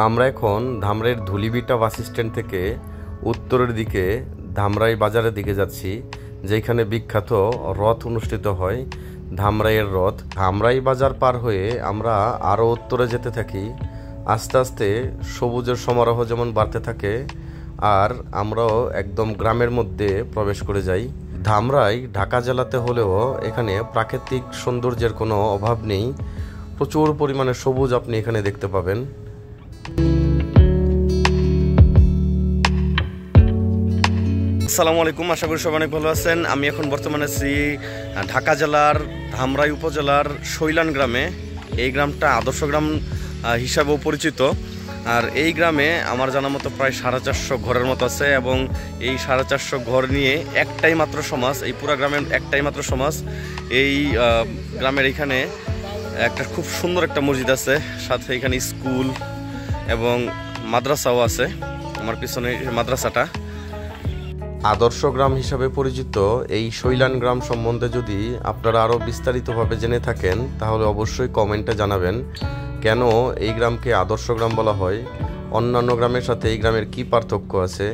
আমরা এখন ধামরাইয়ের ধুলিবিটা bus stand থেকে উত্তরের দিকে ধামরাই বাজারের দিকে যাচ্ছি, যেখানে বিখ্যাত রথ অনুষ্ঠিত হয়, ধামরাইয়ের রথ। ধামরাই বাজার পার হয়ে আমরা আরও উত্তরে যেতে থাকি। আস্তে আস্তে সবুজের সমারোহ যেমন বাড়তে থাকে, আর আমরাও একদম গ্রামের মধ্যে প্রবেশ করে যাই। ধামরাই ঢাকা জেলাতে হলেও এখানে প্রাকৃতিক সৌন্দর্যের কোনো অভাব নেই। প্রচুর পরিমাণে সবুজ আপনি এখানে দেখতে পাবেন। আসসালামু আলাইকুম, আশা করি সবাই অনেক ভালো আছেন। আমি এখন বর্তমানে আছি ঢাকা জেলার ধামরাই উপজেলার শৈলান গ্রামে। এই গ্রামটা আদর্শ গ্রাম হিসাবেও পরিচিত। আর এই গ্রামে আমার জানা মতো প্রায় 450 ঘরের মতো আছে, এবং এই 450 ঘর নিয়ে একটাই মাত্র সমাজ, এই পুরো গ্রামের একটাই মাত্র সমাজ। এই গ্রামের এখানে একটা খুব সুন্দর একটা মসজিদ আছে, সাথে এখানে স্কুল এবং মাদ্রাসাও আছে। আমার পিছনে মাদ্রাসাটা। আদর্শ গ্রাম হিসাবে পরিচিত এই শৈলান গ্রাম সম্বন্ধে যদি আপনারা আরও বিস্তারিতভাবে জেনে থাকেন, তাহলে অবশ্যই কমেন্টে জানাবেন কেন এই গ্রামকে আদর্শ গ্রাম বলা হয়, অন্যান্য গ্রামের সাথে এই গ্রামের কী পার্থক্য আছে।